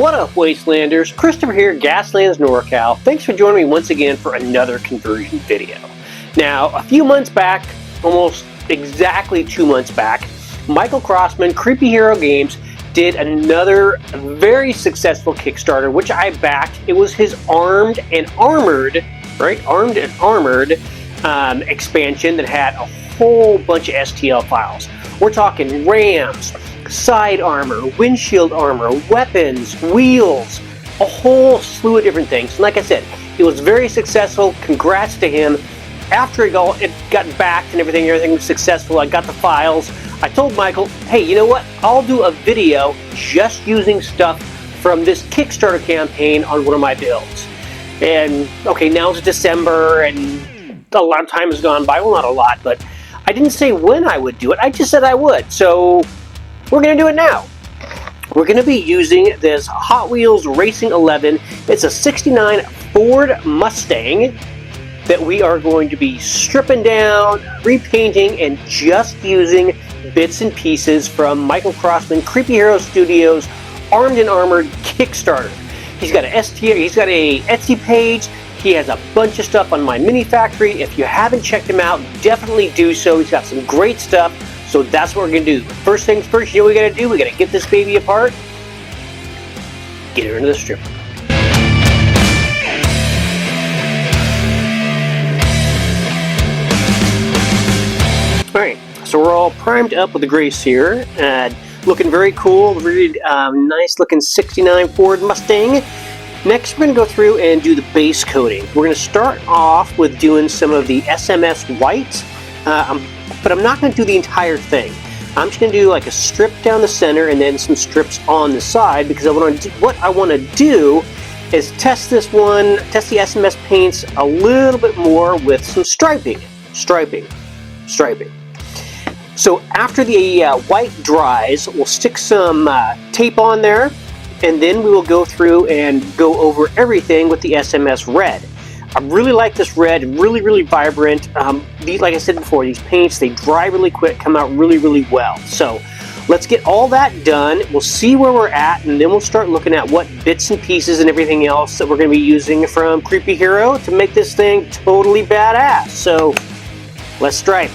What up, Wastelanders? Christopher here, Gaslands, NorCal. Thanks for joining me once again for another conversion video. Now, a few months back, almost exactly 2 months back, Michael Crossman, Creepy Hero Games, did another very successful Kickstarter, which I backed. It was his Armed and Armored expansion that had a whole bunch of STL files. We're talking rams, side armor, windshield armor, weapons, wheels, a whole slew of different things. And like I said, it was very successful. Congrats to him. After it got backed and everything was successful, I got the files. I told Michael, hey, you know what? I'll do a video just using stuff from this Kickstarter campaign on one of my builds. And okay, now it's December and a lot of time has gone by. Well, not a lot, but I didn't say when I would do it. I just said I would. So we're going to do it now. We're going to be using this Hot Wheels Racing 11. It's a 69 Ford Mustang that we are going to be stripping down, repainting, and just using bits and pieces from Michael Crossman, Creepy Hero Studios, Armed and Armored Kickstarter. He's got a Etsy page. He has a bunch of stuff on My Mini Factory. If you haven't checked him out, definitely do so. He's got some great stuff. So that's what we're going to do. First things first, you know what we got to do? We got to get this baby apart. Get her into the stripper. Alright, so we're all primed up with the grease here. Looking very cool. Really nice looking 69 Ford Mustang. Next, we're going to go through and do the base coating. We're going to start off with doing some of the SMS white. But I'm not going to do the entire thing. I'm just going to do like a strip down the center and then some strips on the side, because what I want to do is test the SMS paints a little bit more with some striping. So after the white dries, we'll stick some tape on there, and then we will go through and go over everything with the SMS red. I really like this red, really, really vibrant. Like I said before, these paints, they dry really quick, come out really, really well. So let's get all that done. We'll see where we're at, and then we'll start looking at what bits and pieces and everything else that we're going to be using from Creepy Hero to make this thing totally badass. So let's stripe.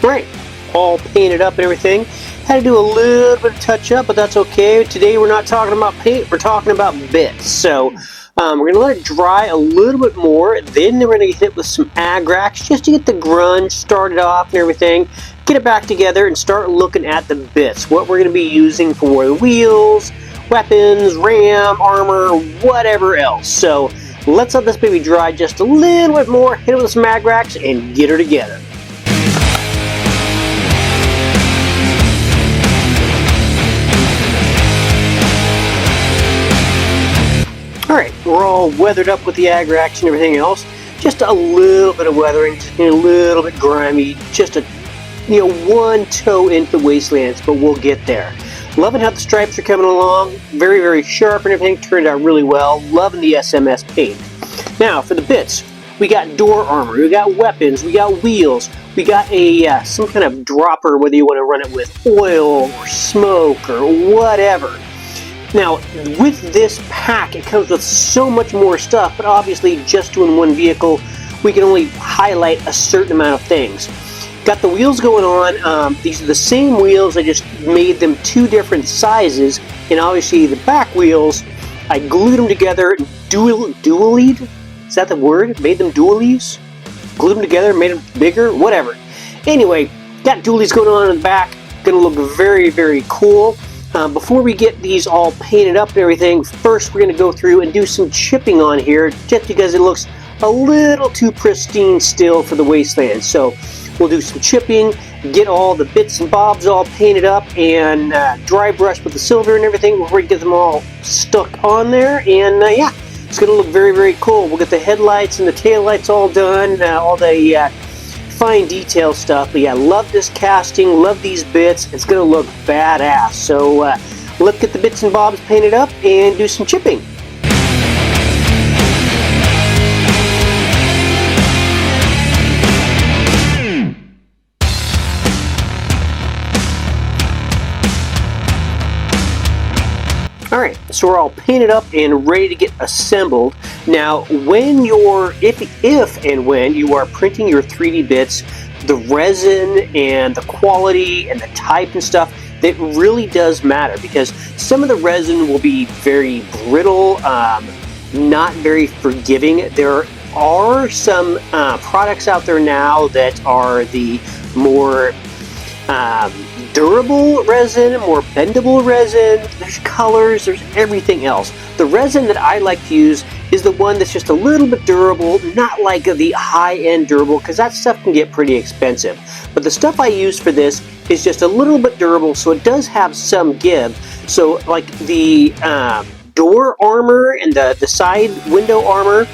Right, all painted up and everything. Had to do a little bit of touch up, but that's okay. Today we're not talking about paint, we're talking about bits. So we're going to let it dry a little bit more. Then we're going to get hit with some Agrax just to get the grunge started off and everything. Get it back together and start looking at the bits. What we're going to be using for the wheels, weapons, ram, armor, whatever else. So let's let this baby dry just a little bit more. Hit it with some Agrax and get her together. Alright, we're all weathered up with the Agrax and everything else. Just a little bit of weathering, just a little bit grimy, just one toe into the wastelands, but we'll get there. Loving how the stripes are coming along, very, very sharp and everything, turned out really well. Loving the SMS paint. Now, for the bits, we got door armor, we got weapons, we got wheels, we got some kind of dropper, whether you want to run it with oil or smoke or whatever. Now, with this pack, it comes with so much more stuff, but obviously just doing one vehicle, we can only highlight a certain amount of things. Got the wheels going on. These are the same wheels, I just made them two different sizes, and obviously the back wheels, I glued them together, dualied? Is that the word? Made them dualies? Glued them together, made them bigger? Whatever. Anyway, got dualies going on in the back, gonna look very, very cool. Before we get these all painted up and everything, first we're going to go through and do some chipping on here, just because it looks a little too pristine still for the wasteland. So we'll do some chipping, get all the bits and bobs all painted up, and dry brush with the silver and everything before we get them all stuck on there. And yeah, it's going to look very, very cool. We'll get the headlights and the taillights all done, all the fine detail stuff. But yeah, love this casting, love these bits. It's gonna look badass. So let's get the bits and bobs painted up and do some chipping. Alright, so we're all painted up and ready to get assembled. Now, when you're, if and when you are printing your 3D bits, the resin and the quality and the type and stuff, that really does matter, because some of the resin will be very brittle, not very forgiving. There are some products out there now that are the more durable resin, more bendable resin. There's colors, there's everything else. The resin that I like to use is the one that's just a little bit durable, not like the high-end durable, because that stuff can get pretty expensive. But the stuff I use for this is just a little bit durable, so it does have some give. So like the door armor and the side window armor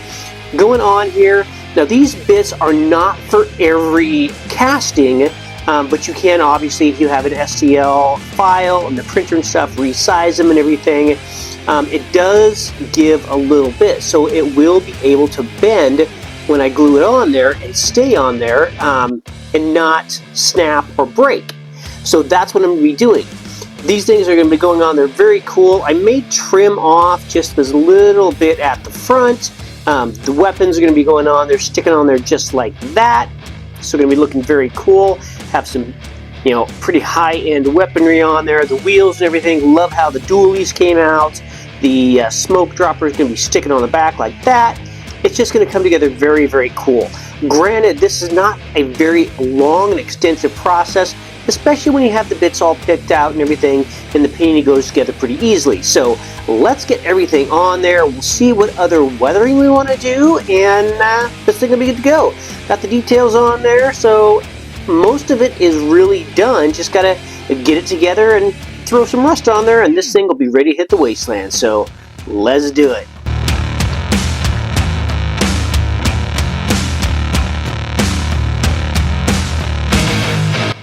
going on here. Now these bits are not for every casting, but you can obviously, if you have an STL file and the printer and stuff, resize them and everything. It does give a little bit, so it will be able to bend when I glue it on there and stay on there and not snap or break. So that's what I'm going to be doing. These things are going to be going on there very cool. I may trim off just this little bit at the front. The weapons are going to be going on there, sticking on there just like that. So going to be looking very cool. Have some, you know, pretty high-end weaponry on there. The wheels and everything. Love how the dualies came out. The smoke dropper is going to be sticking on the back like that. It's just going to come together very, very cool. Granted, this is not a very long and extensive process, especially when you have the bits all picked out and everything, and the painting goes together pretty easily. So let's get everything on there. We'll see what other weathering we want to do, and this thing will be good to go. Got the details on there, so most of it is really done. Just gotta get it together and throw some rust on there, and this thing will be ready to hit the wasteland. So let's do it.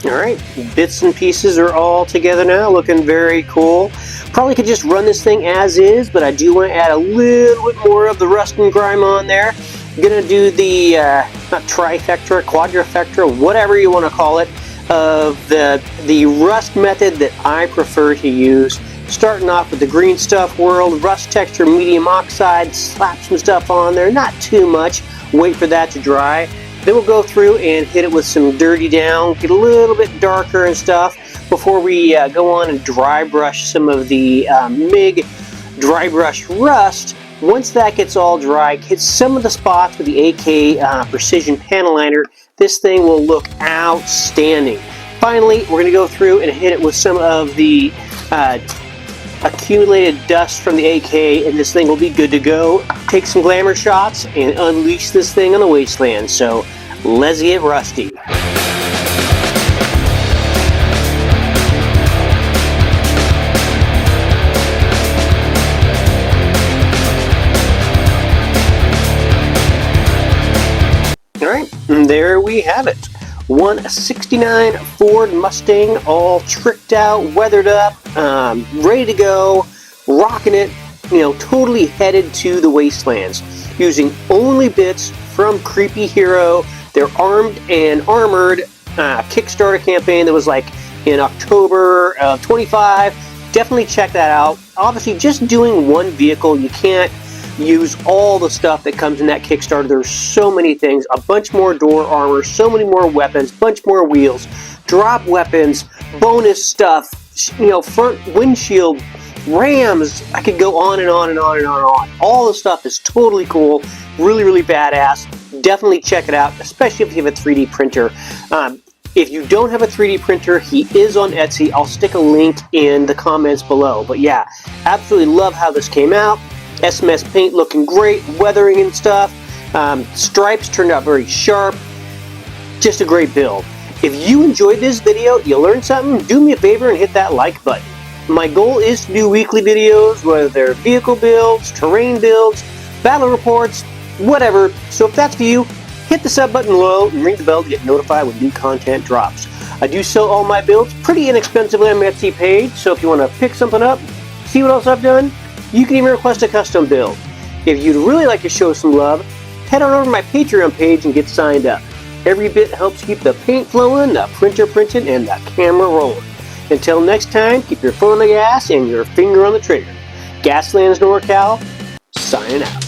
Alright, bits and pieces are all together now, looking very cool. Probably could just run this thing as is, but I do want to add a little bit more of the rust and grime on there. I'm gonna do the, not trifecta, quadrifecta, whatever you want to call it, of the rust method that I prefer to use. Starting off with the green stuff world, rust texture, medium oxide, slap some stuff on there, not too much, wait for that to dry. Then we'll go through and hit it with some dirty down, get a little bit darker and stuff before we go on and dry brush some of the MIG dry brush rust. Once that gets all dry, hit some of the spots with the AK precision panel liner. This thing will look outstanding. Finally, we're going to go through and hit it with some of the accumulated dust from the AK, and this thing will be good to go. Take some glamour shots and unleash this thing on the wasteland. So let's get rusty. Alright, and there we have it. 169 Ford Mustang, all tricked out, weathered up, ready to go, rocking it, you know, totally headed to the wastelands. Using only bits from Creepy Hero, their armed and armored Kickstarter campaign that was like in October of 25. Definitely check that out. Obviously, just doing one vehicle, you can't use all the stuff that comes in that Kickstarter. There's so many things, a bunch more door armor, so many more weapons, bunch more wheels, drop weapons, bonus stuff, you know, front windshield, rams. I could go on and on and on and on and on. All the stuff is totally cool, really, really badass. Definitely check it out, especially if you have a 3D printer. If you don't have a 3D printer, he is on Etsy. I'll stick a link in the comments below. But yeah, absolutely love how this came out. SMS paint looking great, weathering and stuff. Stripes turned out very sharp. Just a great build. If you enjoyed this video, you learned something, do me a favor and hit that like button. My goal is to do weekly videos, whether they're vehicle builds, terrain builds, battle reports, whatever. So if that's for you, hit the sub button below and ring the bell to get notified when new content drops. I do sell all my builds pretty inexpensively on my Etsy page, so if you want to pick something up, see what else I've done, you can even request a custom build. If you'd really like to show some love, head on over to my Patreon page and get signed up. Every bit helps keep the paint flowing, the printer printing, and the camera rolling. Until next time, keep your foot on the gas and your finger on the trigger. Gaslands NorCal, signing out.